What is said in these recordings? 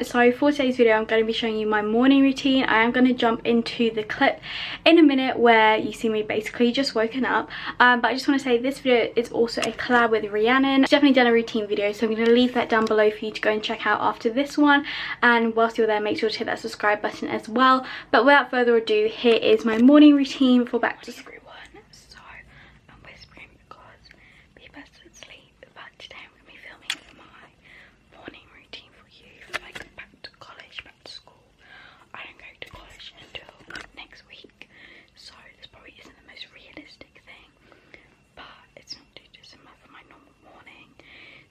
So for today's video I'm going to be showing you my morning routine. I am going to jump into the clip in a minute where you see me basically just woken up, but I just want to say this video is also a collab with Rhiannon. She's definitely done a routine video, so I'm going to leave that down below for you to go and check out after this one, and whilst you're there make sure to hit that subscribe button as well. But without further ado, here is my morning routine before back to school. So I'm whispering because people are asleep, but today I'm going to be filming my morning routine for you for like back to college, back to school. I don't go to college until next week, so this probably isn't the most realistic thing, but it's not too dissimilar from my normal morning.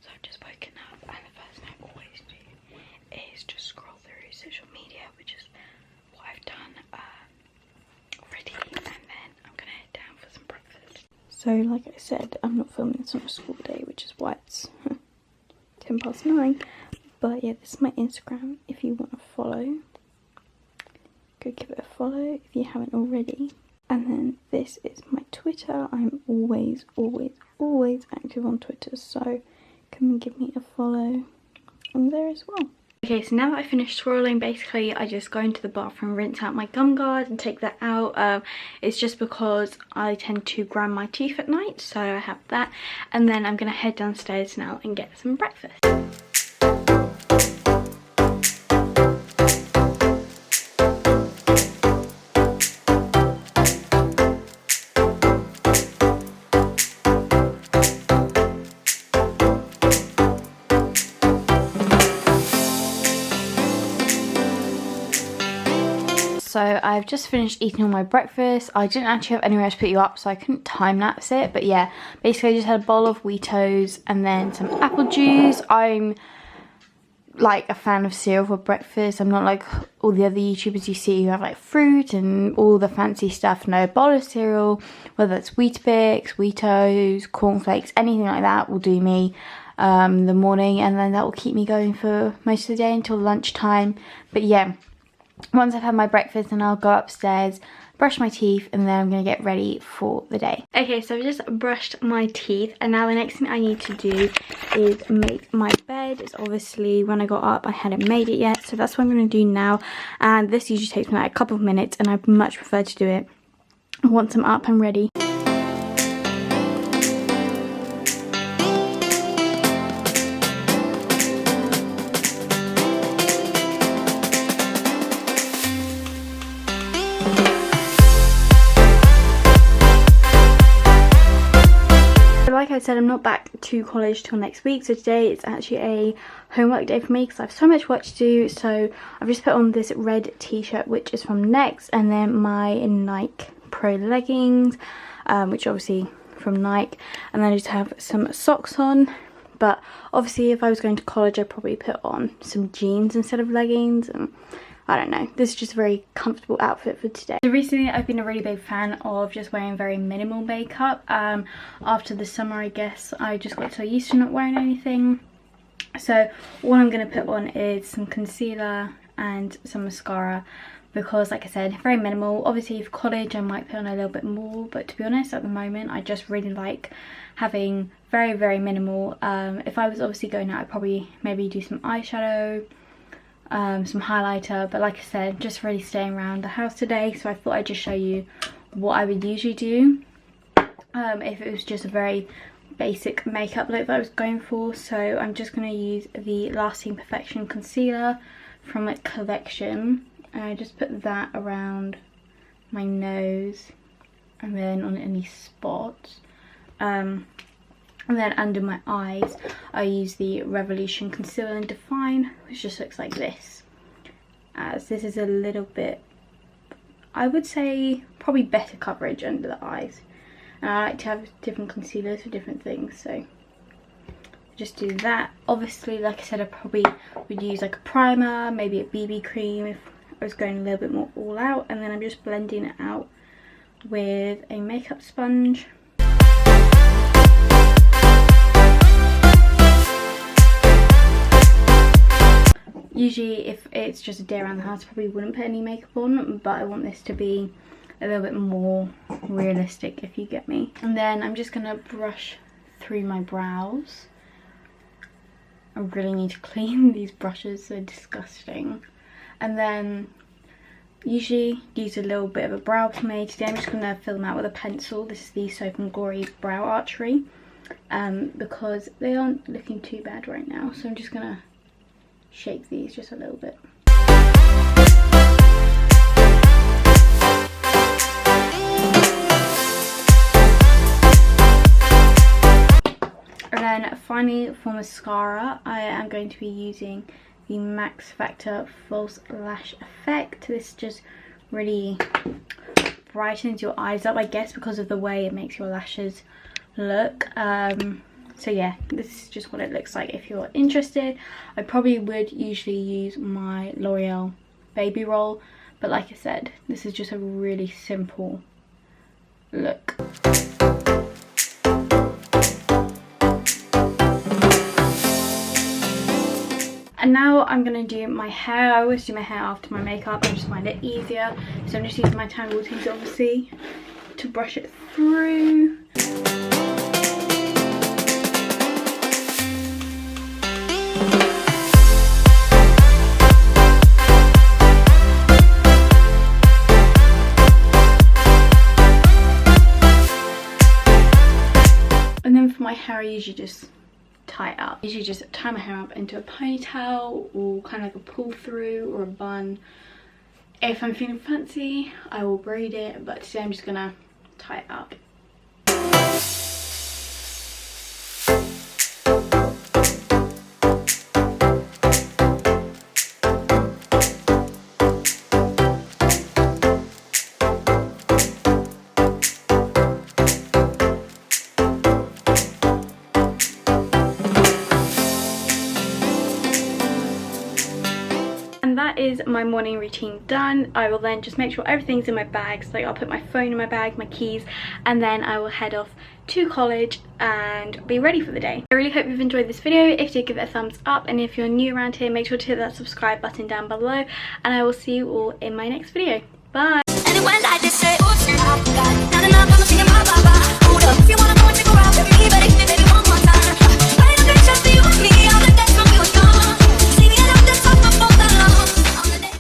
So I've just woken up, and the first thing I always do is just scroll through social media, which is what I've done already, and then I'm gonna head down for some breakfast. So like I said, I'm not filming this on a school day, which is why it's 9:10. But yeah, this is my Instagram if you want to follow. Go give it a follow if you haven't already. And then this is my Twitter. I'm always active on Twitter, so come and give me a follow on there as well. Okay, so now that I finished scrolling, basically I just go into the bathroom, rinse out my gum guard and take that out. It's just because I tend to grind my teeth at night, so I have that. And then I'm gonna head downstairs now and get some breakfast. So I've just finished eating all my breakfast. I didn't actually have anywhere to put you up, so I couldn't time lapse it. But yeah, basically I just had a bowl of wheat toast and then some apple juice. I'm like a fan of cereal for breakfast. I'm not like all the other YouTubers you see who have like fruit and all the fancy stuff. No, a bowl of cereal, whether it's Weetabix, Wheatos, cornflakes, anything like that will do me the morning, and then that will keep me going for most of the day until lunchtime. But yeah, once I've had my breakfast, then I'll go upstairs, brush my teeth, and then I'm going to get ready for the day. Okay, so I've just brushed my teeth, and now the next thing I need to do is make my bed. It's obviously when I got up I hadn't made it yet, so that's what I'm going to do now. And this usually takes me like a couple of minutes, and I much prefer to do it once I'm up and ready. Like I said, I'm not back to college till next week, so today it's actually a homework day for me because I have so much work to do. So I've just put on this red t-shirt which is from Next, and then my Nike Pro leggings, which are obviously from Nike, and then I just have some socks on. But obviously if I was going to college I'd probably put on some jeans instead of leggings, and I don't know, this is just a very comfortable outfit for today. So recently I've been a really big fan of just wearing very minimal makeup. After the summer I guess I just got so used to not wearing anything. So all I'm going to put on is some concealer and some mascara, because like I said, very minimal. Obviously for college I might put on a little bit more, but to be honest at the moment I just really like having very minimal. If I was obviously going out I'd probably maybe do some eyeshadow, some highlighter, but like I said, just really staying around the house today, so I thought I'd just show you what I would usually do if it was just a very basic makeup look that I was going for. So I'm just going to use the Lasting Perfection concealer from a collection, and I just put that around my nose and then on any spots. And then under my eyes I use the Revolution Conceal and Define, which just looks like this, as this is a little bit, I would say probably better coverage under the eyes, and I like to have different concealers for different things, so just do that. Obviously like I said, I probably would use like a primer, maybe a BB cream if I was going a little bit more all out, and then I'm just blending it out with a makeup sponge. Usually if it's just a day around the house I probably wouldn't put any makeup on, but I want this to be a little bit more realistic, if you get me. And then I'm just going to brush through my brows I really need to clean these brushes, they're disgusting. And then usually use a little bit of a brow pomade. Today I'm just going to fill them out with a pencil. This is the Soap & Glory Brow Archery, because they aren't looking too bad right now. So I'm just going to shake these just a little bit. And then finally for mascara, I am going to be using the Max Factor False Lash Effect. This just really brightens your eyes up, I guess, because of the way it makes your lashes look. So yeah, this is just what it looks like. If you're interested, I probably would usually use my L'Oreal Baby Roll, but like I said, this is just a really simple look. And now I'm going to do my hair. I always do my hair after my makeup. I just find it easier. So I'm just using my Tangle Tease, obviously, to brush it through. And then for my hair, I usually just tie it up. I usually just tie my hair up into a ponytail or kind of like a pull through or a bun. If I'm feeling fancy, I will braid it, but today I'm just gonna tie it up. That is my morning routine done. I will then just make sure everything's in my bag. So I'll put my phone in my bag, my keys, and then I will head off to college and be ready for the day. I really hope you've enjoyed this video. If you did, give it a thumbs up, and if you're new around here, make sure to hit that subscribe button down below, and I will see you all in my next video. Bye.